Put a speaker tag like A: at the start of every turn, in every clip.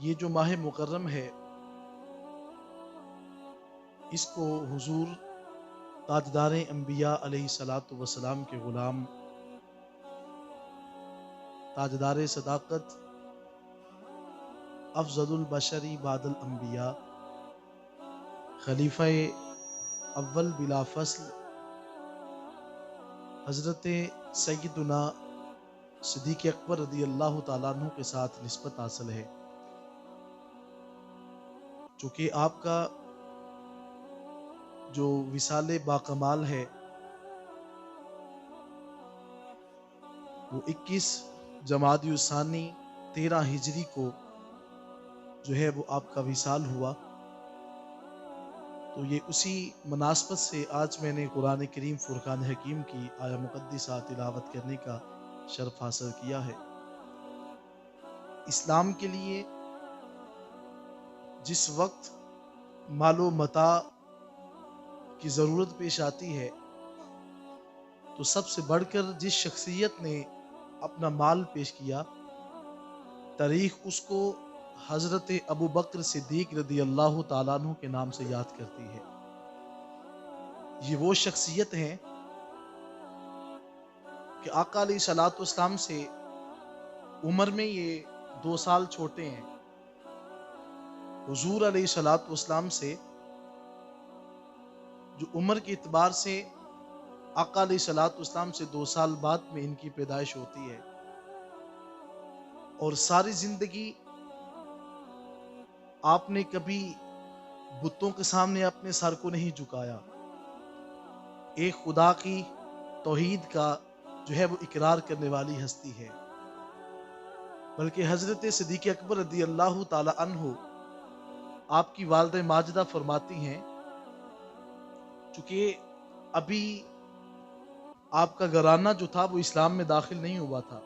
A: یہ جو ماہ مکرم ہے اس کو حضور تاجدار انبیاء علیہ الصلوۃ والسلام کے غلام، تاجدار صداقت، افضل البشری بعد الانبیاء، خلیفہ اول بلا فصل حضرت سیدنا صدیق اکبر رضی اللہ تعالیٰ عنہ کے ساتھ نسبت حاصل ہے، چونکہ آپ کا جو وصال باکمال ہے وہ 21 جمادی الثانی 13 ہجری کو جو ہے وہ آپ کا وصال ہوا۔ تو یہ اسی مناسبت سے آج میں نے قرآن کریم فرقان حکیم کی آیہ مقدسہ تلاوت کرنے کا شرف حاصل کیا ہے۔ اسلام کے لیے جس وقت مال و متاع کی ضرورت پیش آتی ہے تو سب سے بڑھ کر جس شخصیت نے اپنا مال پیش کیا، تاریخ اس کو حضرت ابو بکر صدیق رضی اللہ تعالیٰ عنہ کے نام سے یاد کرتی ہے۔ یہ وہ شخصیت ہیں کہ آقا علیہ الصلوۃ والسلام سے عمر میں یہ 2 سال چھوٹے ہیں۔ حضور علیہ الصلوۃ والسلام سے جو عمر کے اعتبار سے آقا علیہ الصلوۃ والسلام سے 2 سال بعد میں ان کی پیدائش ہوتی ہے، اور ساری زندگی آپ نے کبھی بتوں کے سامنے اپنے سر کو نہیں جھکایا، ایک خدا کی توحید کا جو ہے وہ اقرار کرنے والی ہستی ہے۔ بلکہ حضرت صدیق اکبر رضی اللہ تعالی عنہ آپ کی والدہ ماجدہ فرماتی ہیں، چونکہ ابھی آپ کا گھرانہ جو تھا وہ اسلام میں داخل نہیں ہوا تھا،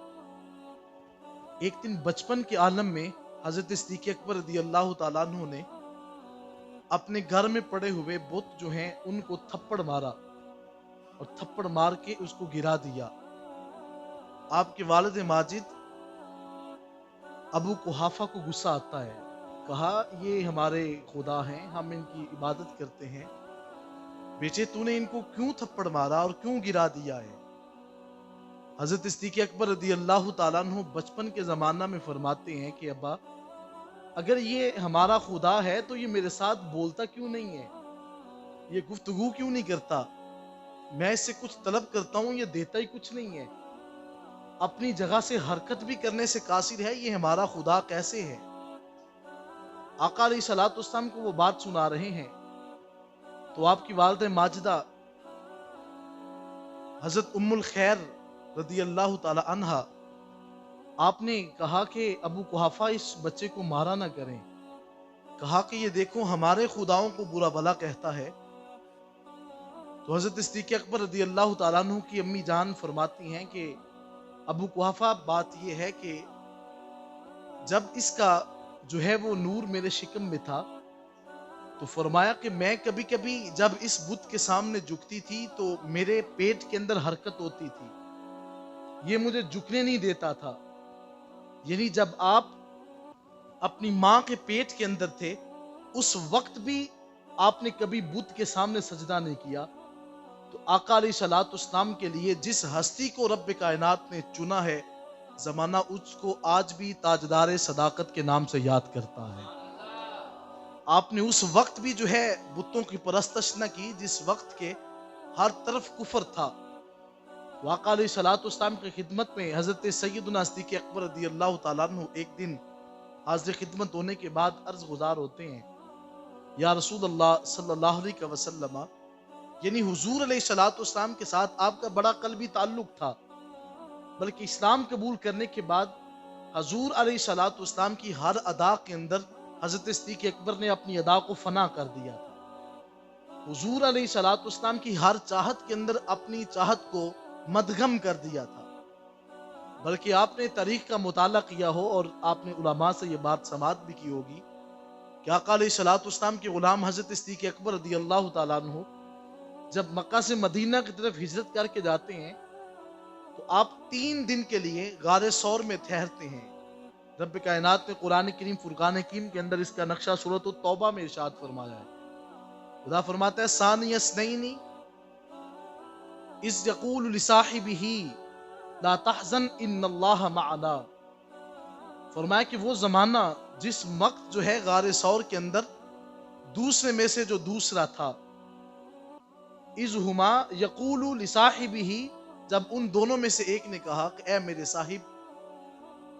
A: ایک دن بچپن کے عالم میں حضرت صدیق اکبر رضی اللہ تعالیٰ عنہ نے اپنے گھر میں پڑے ہوئے بت جو ہیں ان کو تھپڑ مارا، اور تھپڑ مار کے اس کو گرا دیا۔ آپ کے والد ماجد ابو قحافہ کو غصہ آتا ہے، کہا یہ ہمارے خدا ہیں، ہم ان کی عبادت کرتے ہیں، بیٹے تو نے ان کو کیوں تھپڑ مارا اور کیوں گرا دیا ہے؟ حضرت صدیق اکبر رضی اللہ تعالیٰ عنہ بچپن کے زمانہ میں فرماتے ہیں کہ ابا اگر یہ ہمارا خدا ہے تو یہ میرے ساتھ بولتا کیوں نہیں ہے، یہ گفتگو کیوں نہیں کرتا، میں اس سے کچھ طلب کرتا ہوں یہ دیتا ہی کچھ نہیں ہے، اپنی جگہ سے حرکت بھی کرنے سے قاصر ہے، یہ ہمارا خدا کیسے ہے؟ آقا علیہ الصلوۃ والسلام کو وہ بات سنا رہے ہیں تو آپ کی والدہ ماجدہ حضرت ام الخیر رضی اللہ تعالی عنہا آپ نے کہا کہ ابو قحافہ اس بچے کو مارا نہ کریں، کہا کہ یہ دیکھو ہمارے خداؤں کو برا بھلا کہتا ہے۔ تو حضرت صدیق اکبر رضی اللہ تعالیٰ عنہ کی امی جان فرماتی ہیں کہ ابو قحافہ بات یہ ہے کہ جب اس کا جو ہے وہ نور میرے شکم میں تھا تو فرمایا کہ میں کبھی کبھی جب اس بت کے سامنے جھکتی تھی تو میرے پیٹ کے اندر حرکت ہوتی تھی، یہ مجھے جھکنے نہیں دیتا تھا، یعنی جب آپ اپنی ماں کے پیٹ کے اندر تھے اس وقت بھی آپ نے کبھی بت کے سامنے سجدہ نہیں کیا۔ تو آقا علیہ الصلوۃ والسلام کے لیے جس ہستی کو رب کائنات نے چنا ہے، زمانہ اس کو آج بھی تاجدار صداقت کے نام سے یاد کرتا ہے۔ آپ نے اس وقت بھی جو ہے بتوں کی پرستش نہ کی جس وقت کے ہر طرف کفر تھا۔ آقا علیہ الصلوۃ والسلام کی خدمت میں حضرت سیدنا صدیق اکبر رضی اللہ تعالیٰ عنہ ایک دن حاضر خدمت ہونے کے بعد عرض گزار ہوتے ہیں، یا رسول اللہ صلی اللہ علیہ وسلم، یعنی حضور علیہ الصلوۃ والسلام کے ساتھ آپ کا بڑا قلبی تعلق تھا، بلکہ اسلام قبول کرنے کے بعد حضور علیہ الصلوۃ والسلام کی ہر ادا کے اندر حضرت صدیق اکبر نے اپنی ادا کو فنا کر دیا تھا، حضور علیہ الصلوۃ والسلام کی ہر چاہت کے اندر اپنی چاہت کو مدغم کر دیا تھا۔ بلکہ آپ نے تاریخ کا مطالعہ کیا ہو اور آپ نے علماء سے یہ بات سماعت بھی کی ہوگی کہ آقا علیہ الصلوۃ والسلام کے غلام حضرت صدیق اکبر رضی اللہ تعالیٰ عنہ جب مکہ سے مدینہ کی طرف ہجرت کر کے جاتے ہیں تو آپ 3 دن کے لیے غار ثور میں ٹھہرتے ہیں، رب کائنات نے قرآن کریم فرقان حکیم کے اندر اس کا نقشہ سورۃ التوبہ میں ارشاد فرمایا ہے۔ خدا فرماتا ہے ثانی اثنین اذ یقول لصاحبہ لا تحزن ان اللہ معنا۔ فرمایا کہ وہ زمانہ جس وقت جو ہے غار ثور کے اندر دوسرے میں سے جو دوسرا تھا، اذ ہما یقول لصاحبہ، جب ان دونوں میں سے ایک نے کہا کہ اے میرے صاحب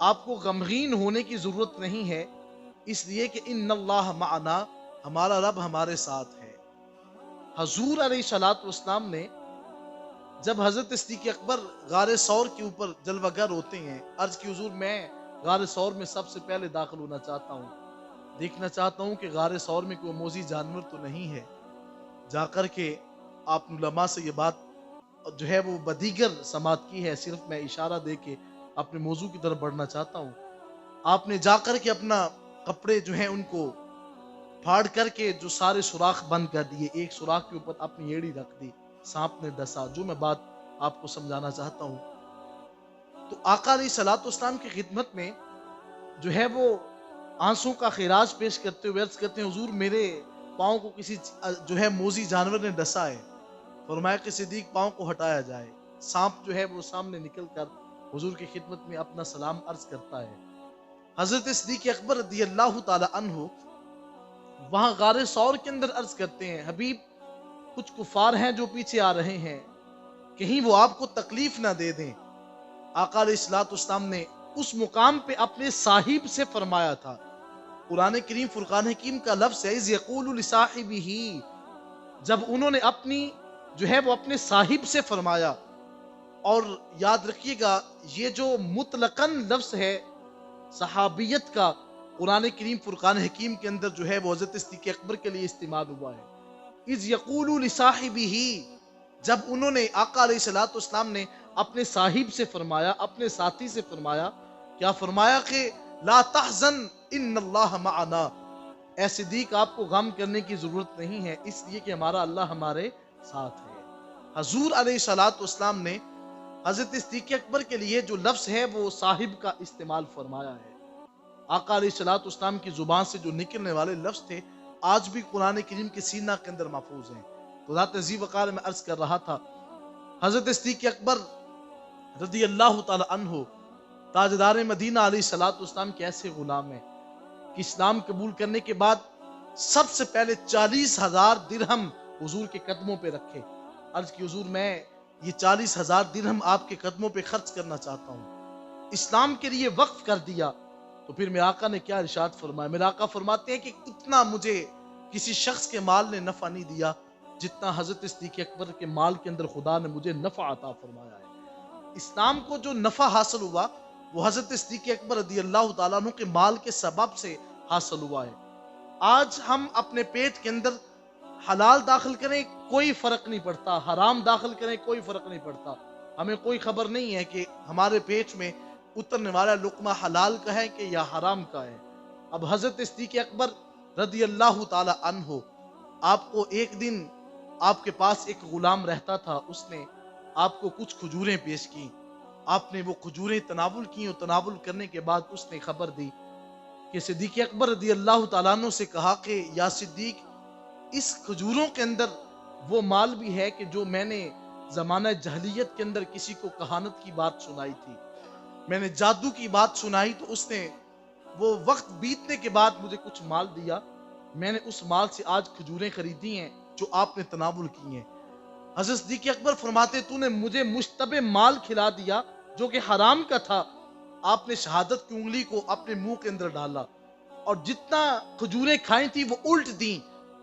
A: آپ کو غمگین ہونے کی ضرورت نہیں ہے، اس لیے کہ ان اللہ معنا، ہمارا رب ہمارے ساتھ ہے۔ حضور علیہ الصلوۃ والسلام نے جب حضرت صدیق اکبر غار ثور کے اوپر جلوہ گر ہوتے ہیں، عرض کی حضور میں غار ثور میں سب سے پہلے داخل ہونا چاہتا ہوں، دیکھنا چاہتا ہوں کہ غار ثور میں کوئی موذی جانور تو نہیں ہے۔ جا کر کے آپ علماء سے یہ بات جو ہے وہ بدیگر سماعت کی ہے، صرف میں اشارہ دے کے اپنے موضوع کی طرف بڑھنا چاہتا ہوں۔ آپ نے جا کر کے اپنا کپڑے جو ہیں ان کو پھاڑ کر کے جو سارے سوراخ بند کر دیے، ایک سوراخ کے اوپر اپنی ایڑی رکھ دی، سانپ نے ڈسا، جو میں بات آپ کو سمجھانا چاہتا ہوں۔ تو آقا علیہ الصلوۃ والسلام کی خدمت میں جو ہے وہ آنسوں کا خراج پیش کرتے ہوئے عرض کرتے ہیں حضور میرے پاؤں کو کسی جو ہے موذی جانور نے ڈسا ہے۔ فرمایا کہ صدیق پاؤں کو ہٹایا جائے۔ سانپ جو ہے وہ سامنے نکل کر حضور کی خدمت میں اپنا سلام عرض کرتا ہے۔ حضرت صدیق اکبر رضی اللہ تعالی عنہ وہاں غار ثور کے اندر عرض کرتے ہیں حبیب کچھ کفار ہیں جو پیچھے آ رہے ہیں، کہیں وہ آپ کو تکلیف نہ دے دیں۔ آقا علیہ الصلوۃ والسلام نے اس مقام پہ اپنے صاحب سے فرمایا تھا۔ قرآن کریم فرقان حکیم کا لفظ ہے اذ یقول لصاحبہ، جب انہوں نے اپنی جو ہے وہ اپنے صاحب سے فرمایا۔ اور یاد رکھیے گا یہ جو مطلقاً لفظ ہے صحابیت کا، قرآن کریم فرقان حکیم کے اندر جو ہے وہ حضرت صدیق اکبر کے لیے استعمال ہوا ہے۔ اذ یقول لصاحبہ، جب انہوں نے آقا علیہ الصلوۃ والسلام نے اپنے صاحب سے فرمایا، اپنے ساتھی سے فرمایا، کیا فرمایا کہ لا تحزن ان اللہ معنا، اے صدیق آپ کو غم کرنے کی ضرورت نہیں ہے، اس لیے کہ ہمارا اللہ ہمارے ساتھ ہے۔ حضور علیہ الصلوۃ والسلام نے حضرت صدیق اکبر کے لیے جو لفظ ہے وہ صاحب کا استعمال فرمایا ہے۔ آقا علیہ الصلوۃ والسلام کی زبان سے جو نکلنے والے لفظ تھے آج بھی قرآن کریم کے سینہ کے اندر محفوظ ہیں۔ تو ذات ذی وقار میں عرض کر رہا تھا حضرت صدیق اکبر رضی اللہ تعالی عنہ تاجدار مدینہ علیہ الصلوۃ والسلام کے ایسے غلام ہیں کہ اسلام قبول کرنے کے بعد سب سے پہلے 40,000 درہم حضور کے قدموں پہ رکھے۔ عرض کی حضور میں یہ 40,000 درہم آپ کے قدموں پہ خرچ کرنا چاہتا ہوں، اسلام کے لیے وقف کر دیا۔ تو پھر میرے آقا نے کیا ارشاد فرمایا؟ میرے آقا فرماتے ہیں کہ اتنا مجھے کسی شخص کے مال نے نفع نہیں دیا جتنا حضرت صدیق اکبر کے مال کے اندر خدا نے مجھے نفع عطا فرمایا ہے۔ اسلام کو جو نفع حاصل ہوا وہ حضرت صدیق اکبر رضی اللہ تعالیٰ عنہ کے مال کے سبب سے حاصل ہوا ہے۔ آج ہم اپنے پیٹ کے اندر حلال داخل کریں کوئی فرق نہیں پڑتا، حرام داخل کریں کوئی فرق نہیں پڑتا، ہمیں کوئی خبر نہیں ہے کہ ہمارے پیٹ میں اترنے والا لقمہ حلال کا ہے کہ یا حرام کا ہے۔ اب حضرت صدیق اکبر رضی اللہ تعالی عنہ آپ کو ایک دن آپ کے پاس ایک غلام رہتا تھا، اس نے آپ کو کچھ کھجوریں پیش کی، آپ نے وہ کھجوریں تناول کی اور تناول کرنے کے بعد اس نے خبر دی کہ صدیق اکبر رضی اللہ تعالیٰ عنہ سے کہا کہ یا صدیق اس کھجوروں کے اندر وہ مال بھی ہے کہ جو میں نے زمانہ جہلیت کے اندر کسی کو کہانت کی بات سنائی تھی، میں نے جادو کی بات سنائی تو اس نے وہ وقت بیتنے کے بعد مجھے کچھ مال دیا، میں نے اس مال سے آج کھجوریں خریدی ہیں جو آپ نے تناول کی ہیں۔ حضرت صدیق اکبر فرماتے تو نے مجھے مشتبہ مال کھلا دیا جو کہ حرام کا تھا، آپ نے شہادت کی انگلی کو اپنے منہ کے اندر ڈالا اور جتنا کھجوریں کھائیں تھی وہ الٹ دیں۔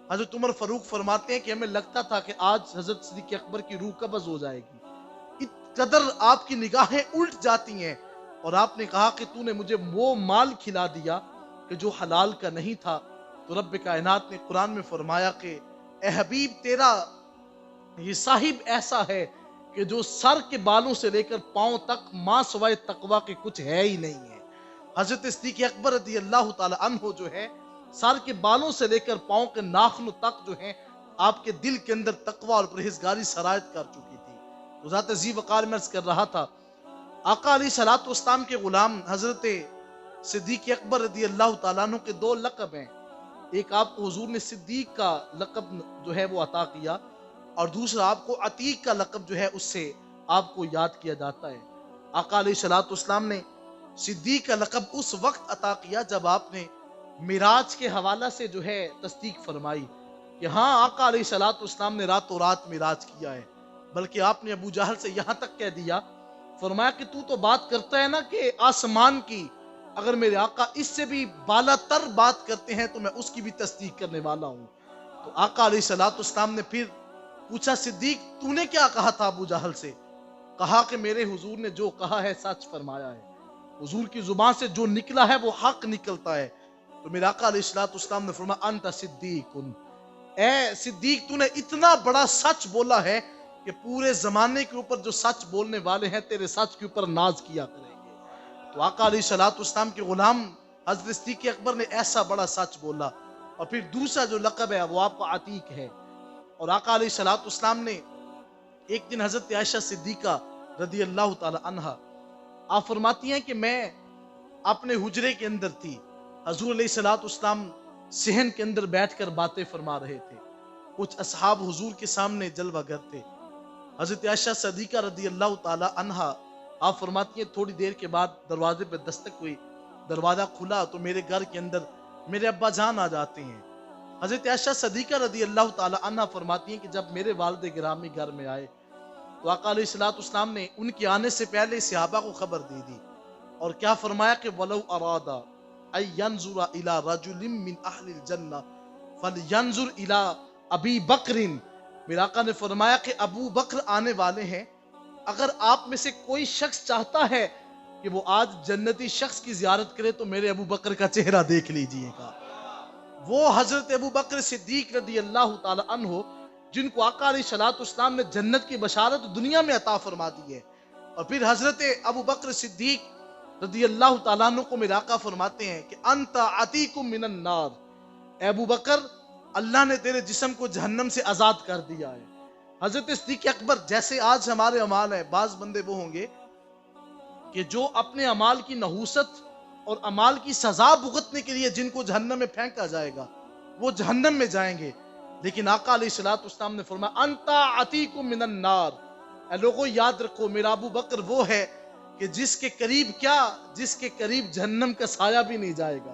A: حضرت عمر فاروق فرماتے ہیں کہ ہمیں لگتا تھا کہ آج حضرت صدیق اکبر کی روح قبض ہو جائے گی، قدر آپ کی نگاہیں الٹ جاتی ہیں، اور آپ نے کہا کہ تو نے مجھے وہ مال کھلا دیا کہ جو حلال کا نہیں تھا۔ تو رب کائنات نے قرآن میں فرمایا کہ اے حبیب تیرا یہ صاحب ایسا ہے کہ جو سر کے بالوں سے لے کر پاؤں تک ماں سوائے تقوی کے کچھ ہے ہی نہیں ہے۔ حضرت صدیق اکبر رضی اللہ تعالی عنہ جو ہے سر کے بالوں سے لے کر پاؤں کے ناخنوں تک جو ہیں آپ کے دل کے اندر تقوی اور پرہیزگاری سرایت کر چکی تھی۔ تو ذات ذی وقار میں عرض کر رہا تھا آقا علیہ الصلوۃ والسلام کے غلام حضرت صدیق اکبر رضی اللہ تعالیٰ عنہ کے دو لقب ہیں. ایک آپ کو حضور نے صدیق کا لقب جو ہے وہ عطا کیا، اور دوسرا آپ کو عتیق کا لقب جو ہے اس سے آپ کو یاد کیا جاتا ہے. آقا علیہ الصلوۃ والسلام نے صدیق کا لقب اس وقت عطا کیا جب آپ نے معراج کے حوالہ سے جو ہے تصدیق فرمائی کہ ہاں آقا علیہ الصلوۃ والسلام نے راتوں رات معراج کیا ہے. بلکہ آپ نے ابو جہل سے یہاں تک کہہ دیا، فرمایا کہ تو بات کرتا ہے نا کہ آسمان کی، اگر میرے آقا اس سے بھی بالا تر بات کرتے ہیں تو میں اس کی بھی تصدیق کرنے والا ہوں. تو آقا علیہ الصلوۃ والسلام نے پھر پوچھا، صدیق تو نے کیا کہا تھا ابو جہل سے؟ کہا کہ میرے حضور نے جو کہا ہے سچ فرمایا ہے، حضور کی زبان سے جو نکلا ہے وہ حق نکلتا ہے. تو میرے آقا علیہ الصلوۃ والسلام نے فرمایا انت صدیق، اے صدیق تو نے اتنا بڑا سچ بولا ہے کہ پورے زمانے کے اوپر جو سچ بولنے والے ہیں تیرے سچ کے اوپر ناز کیا کریں گے. تو آقا علیہ الصلوۃ والسلام کے غلام حضرت صدیق اکبر نے ایسا بڑا سچ بولا. اور پھر دوسرا جو لقب ہے وہ آپ کا عتیق ہے. اور آقا علیہ الصلوۃ والسلام نے ایک دن حضرت عائشہ صدیقہ رضی اللہ تعالی عنہا آپ فرماتی ہیں کہ میں اپنے حجرے کے اندر تھی، حضور علیہ الصلوۃ والسلام صحن کے اندر بیٹھ کر باتیں فرما رہے تھے، کچھ اصحاب حضور کے سامنے جلوہ گر تھے. حضرت عائشہ صدیقہ رضی اللہ تعالی عنہا آپ فرماتی ہیں تھوڑی دیر کے بعد دروازے پہ دستک ہوئی، دروازہ کھلا تو میرے گھر کے اندر میرے ابا جان آ جاتے ہیں. حضرت عائشہ صدیقہ رضی اللہ تعالی عنہا فرماتی ہیں کہ جب میرے والد گرامی گھر میں آئے تو آقا علیہ الصلوۃ والسلام نے ان کے آنے سے پہلے صحابہ کو خبر دے دی اور کیا فرمایا کہ وَلَوْ أَرَادَ أَن يَنْظُرَ إِلَى رَجُلٍ مِّنْ أَهْلِ الْجَنَّةِ فَلْيَنْظُرْ إِلَى أَبِي بَكْرٍ. میرے آقا نے فرمایا کہ ابو بکر آنے والے ہیں، اگر آپ میں سے کوئی شخص چاہتا ہے کہ وہ آج جنتی شخص کی زیارت کرے تو میرے ابو بکر کا چہرہ دیکھ لیجئے گا. وہ حضرت ابو بکر صدیق رضی اللہ تعالی عنہ جن کو آقا علیہ الصلوۃ والسلام نے جنت کی بشارت دنیا میں عطا فرما دی ہے. اور پھر حضرت ابو بکر صدیق رضی اللہ تعالیٰ عنہ کو میرے آقا فرماتے ہیں کہ انت عتیق من النار، اے ابو بکر اللہ نے تیرے جسم کو جہنم سے آزاد کر دیا ہے. حضرت صدیق اکبر جیسے آج ہمارے اعمال ہیں، بعض بندے وہ ہوں گے کہ جو اپنے اعمال کی نحوست اور اعمال کی سزا بھگتنے کے لیے جن کو جہنم میں پھینکا جائے گا وہ جہنم میں جائیں گے. لیکن آقا علیہ الصلوۃ والسلام نے فرمایا انت عتیق من النار، اے لوگوں یاد رکھو میرا ابو بکر وہ ہے کہ جس کے قریب جہنم کا سایہ بھی نہیں جائے گا.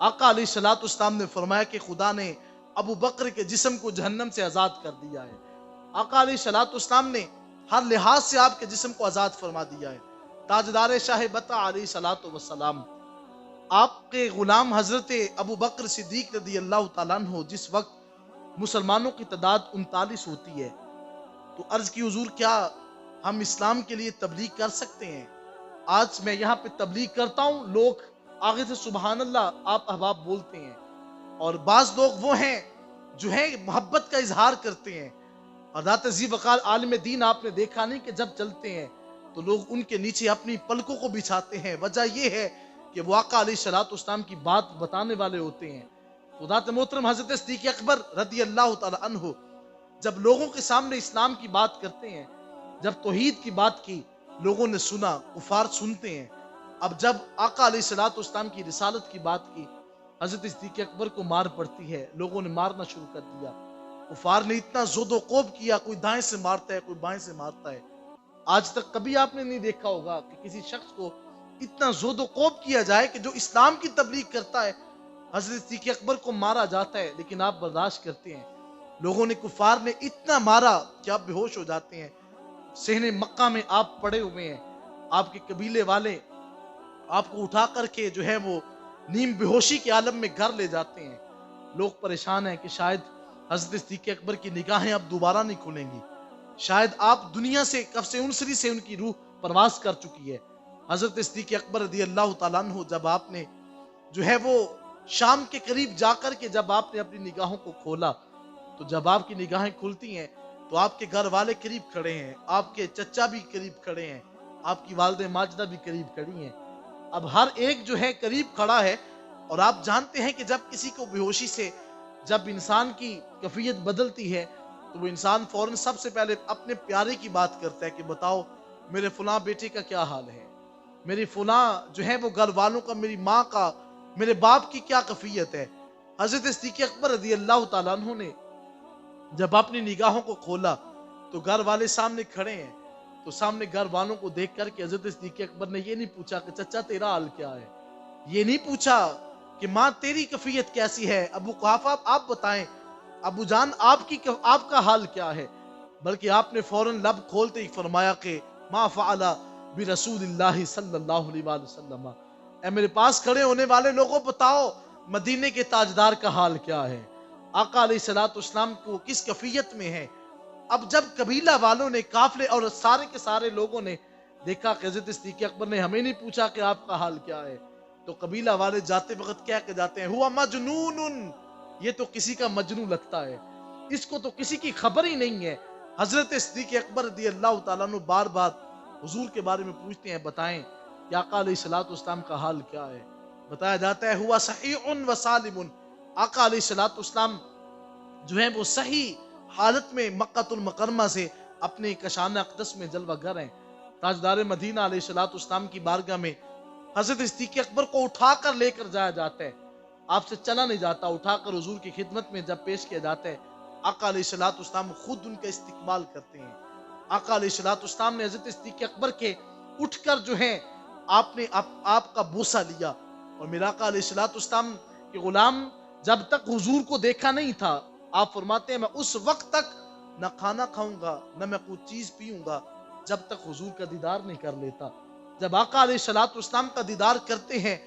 A: آقا علیہ الصلوۃ والسلام نے فرمایا کہ خدا نے ابو بکر کے جسم کو جہنم سے آزاد کر دیا ہے. آقا علیہ الصلوۃ والسلام نے ہر لحاظ سے آپ کے جسم کو آزاد فرما دیا ہے. تاجدار شاہ بتا علیہ الصلوۃ والسلام آپ کے غلام حضرت ابو بکر صدیق رضی اللہ تعالیٰ عنہ جس وقت مسلمانوں کی تعداد 39 ہوتی ہے تو عرض کی حضور کیا ہم اسلام کے لیے تبلیغ کر سکتے ہیں؟ آج میں یہاں پہ تبلیغ کرتا ہوں، لوگ آگے سے سبحان اللہ آپ احباب بولتے ہیں، اور بعض لوگ وہ ہیں جو ہے محبت کا اظہار کرتے ہیں، اور ذات ذی وقار عالم دین آپ نے دیکھا نہیں کہ جب چلتے ہیں تو لوگ ان کے نیچے اپنی پلکوں کو بچھاتے ہیں. وجہ یہ ہے کہ وہ آقا علیہ الصلوۃ والسلام کی بات بتانے والے ہوتے ہیں. تو ذات محترم حضرت صدیق اکبر رضی اللہ تعالی عنہ جب لوگوں کے سامنے اسلام کی بات کرتے ہیں، جب توحید کی بات کی لوگوں نے سنا، کفار سنتے ہیں. اب جب آقا علیہ الصلوۃ والسلام کی رسالت کی بات کی حضرت صدیق اکبر کو مار پڑتی ہے، لوگوں نے مارنا شروع کر دیا. کفار نے اتنا زود و کوب کیا، کوئی دائیں سے مارتا ہے کوئی بائیں سے مارتا ہے. آج تک کبھی آپ نے نہیں دیکھا ہوگا کہ کسی شخص کو اتنا زود و کوب کیا جائے کہ جو اسلام کی تبلیغ کرتا ہے حضرت صدیق اکبر کو مارا جاتا ہے، لیکن آپ برداشت کرتے ہیں. لوگوں نے کفار نے اتنا مارا کہ آپ بے ہوش ہو جاتے ہیں. صحن مکہ میں آپ پڑے ہوئے ہیں، آپ کے قبیلے والے آپ کو اٹھا کر کے جو ہے وہ نیم بے ہوشی کے عالم میں گھر لے جاتے ہیں. لوگ پریشان ہیں کہ شاید حضرت صدیق اکبر کی نگاہیں اب دوبارہ نہیں کھلیں گی، شاید آپ دنیا سے کف سے انسری سے ان کی روح پرواز کر چکی ہے. حضرت صدیق اکبر رضی اللہ تعالیٰ عنہ جب آپ نے جو ہے وہ شام کے قریب جا کر کے جب آپ نے اپنی نگاہوں کو کھولا تو جب آپ کی نگاہیں کھلتی ہیں تو آپ کے گھر والے قریب کھڑے ہیں، آپ کے چچا بھی قریب کھڑے ہیں، آپ کی والدہ ماجدہ بھی قریب کھڑی ہیں. اب ہر ایک جو ہے قریب کھڑا ہے، اور آپ جانتے ہیں کہ جب کسی کو بے ہوشی سے جب انسان کی کیفیت بدلتی ہے تو وہ انسان فوراً سب سے پہلے اپنے پیارے کی بات کرتا ہے کہ بتاؤ میرے فلاں بیٹے کا کیا حال ہے. میری فلاں جو ہے وہ گھر والوں کا، میری ماں کا، میرے باپ کی کیا کیفیت ہے۔ حضرت صدیق اکبر رضی اللہ تعالیٰ عنہ نے جب اپنی نگاہوں کو کھولا تو گھر والے سامنے کھڑے ہیں، تو سامنے گھر والوں کو دیکھ کر کے حضرت صدیق اکبر نے یہ نہیں پوچھا کہ چچا تیرا حال کیا ہے، یہ نہیں پوچھا کہ ماں تیری کیفیت کیسی ہے، ابو قحافہ آپ بتائیں، ابو جان آپ کا حال کیا ہے، بلکہ آپ نے فوراً لب کھولتے ہی فرمایا کہ ما فعل برسول اللہ صلی اللہ علیہ وآلہ وسلم، اے میرے پاس کھڑے ہونے والے لوگوں بتاؤ مدینے کے تاجدار کا حال کیا ہے، آقا علیہ الصلوۃ والسلام کو کس کیفیت میں ہے۔ اب جب قبیلہ والوں نے، قافلے اور سارے کے سارے لوگوں نے دیکھا کہ حضرت صدیق اکبر نے ہمیں نہیں پوچھا کہ آپ کا حال کیا ہے، تو قبیلہ والے جاتے وقت کہہ کے جاتے ہیں ہوا مجنون، یہ تو کسی کا مجنون لگتا ہے، اس کو تو کسی کی خبر ہی نہیں ہے۔ حضرت صدیق اکبر رضی اللہ تعالیٰ عنہ بار بار حضور کے بارے میں پوچھتے ہیں بتائیں کہ آقا علیہ الصلوۃ والسلام کا حال کیا ہے، بتایا جاتا ہے ہوا صحیح و سالم، آقا علیہ الصلوۃ والسلام جو ہے وہ صحیح حالت میں مکہ المکرمہ سے اپنے کشانہ اقدس میں جلوہ گر ہیں۔ تاجدار مدینہ علیہ الصلوۃ والسلام کی بارگاہ میں حضرت صدیق اکبر کو اٹھا کر لے کر جایا جاتا ہے، آپ سے چلا نہیں جاتا، اٹھا کر حضور کی خدمت میں جب پیش کیا جاتا ہے، آقا علیہ الصلوۃ والسلام خود ان کا استقبال کرتے ہیں۔ آقا علیہ الصلوۃ والسلام نے حضرت صدیق اکبر کے اٹھ کر جو ہے آپ نے آپ کا بوسہ لیا، اور میرا آقا علیہ الصلوۃ والسلام کے غلام جب تک حضور کو دیکھا نہیں تھا، آپ فرماتے ہیں میں اس وقت تک نہ کھانا کھاؤں گا نہ میں کوئی چیز پیوں گا جب تک حضور کا دیدار نہیں کر لیتا۔ جب آقا علیہ الصلوۃ والسلام کا دیدار کرتے ہیں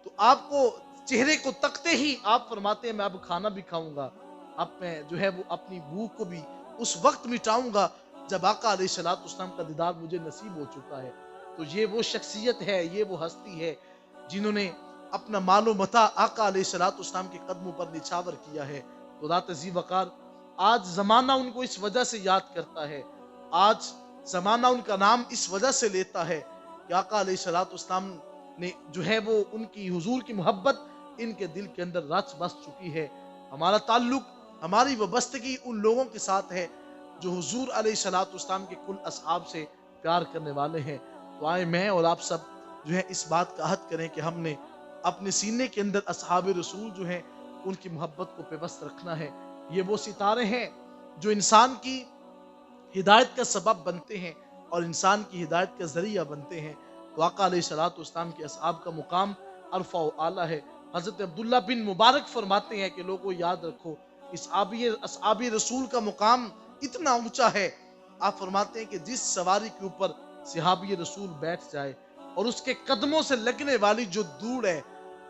A: تو آپ کو چہرے کو تکتے ہی آپ فرماتے ہیں میں اب کھانا بھی کھاؤں گا، اب میں جو ہے وہ اپنی بھوک کو بھی اس وقت مٹاؤں گا جب آقا علیہ الصلوۃ والسلام کا دیدار مجھے نصیب ہو چکا ہے۔ تو یہ وہ شخصیت ہے، یہ وہ ہستی ہے جنہوں نے اپنا مال و متاع آقا علیہ الصلوۃ والسلام کے قدموں پر نچھاور کیا ہے۔ تو ذات ذی وقار آج زمانہ ان کو اس وجہ سے یاد کرتا ہے، آج زمانہ ان کا نام اس وجہ سے لیتا ہے کہ آقا علیہ الصلوۃ والسلام نے جو ہے وہ ان کی حضور کی محبت ان کے دل کے اندر رچ بس چکی ہے۔ ہمارا تعلق، ہماری وابستگی ان لوگوں کے ساتھ ہے جو حضور علیہ الصلوۃ والسلام کے کل اصحاب سے پیار کرنے والے ہیں۔ تو آئے میں اور آپ سب جو ہے اس بات کا عہد کریں کہ ہم نے اپنے سینے کے اندر اصحاب رسول جو ہیں ان کی محبت کو پیوست رکھنا ہے۔ یہ وہ ستارے ہیں جو انسان کی ہدایت کا سبب بنتے ہیں اور انسان کی ہدایت کا ذریعہ بنتے ہیں۔ تو آقا علیہ الصلوۃ والسلام کے اصحاب کا مقام عرفہ و اعلیٰ ہے۔ حضرت عبداللہ بن مبارک فرماتے ہیں کہ لوگوں یاد رکھو اصحاب رسول کا مقام اتنا اونچا ہے، آپ فرماتے ہیں کہ جس سواری کے اوپر صحابی رسول بیٹھ جائے اور اس کے قدموں سے لگنے والی جو دھوڑ ہے،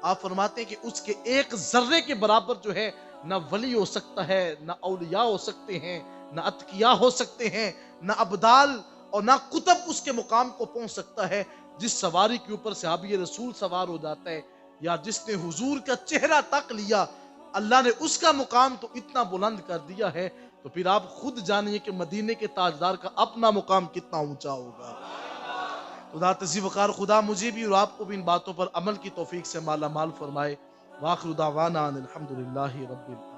A: آپ فرماتے ہیں کہ اس کے ایک ذرے کے برابر جو ہے نہ ولی ہو سکتا ہے، نہ اولیاء ہو سکتے ہیں، نہ اتقیاء ہو سکتے ہیں، نہ ابدال اور نہ کتب اس کے مقام کو پہنچ سکتا ہے جس سواری کے اوپر صحابی رسول سوار ہو جاتا ہے، یا جس نے حضور کا چہرہ تک لیا، اللہ نے اس کا مقام تو اتنا بلند کر دیا ہے۔ تو پھر آپ خود جانیے کہ مدینے کے تاجدار کا اپنا مقام کتنا اونچا ہوگا۔ تو ذات ذی وقار خدا مجھے بھی اور آپ کو بھی ان باتوں پر عمل کی توفیق سے مالا مال فرمائے۔ وآخر دعوانا ان الحمدللہ رب العالمین۔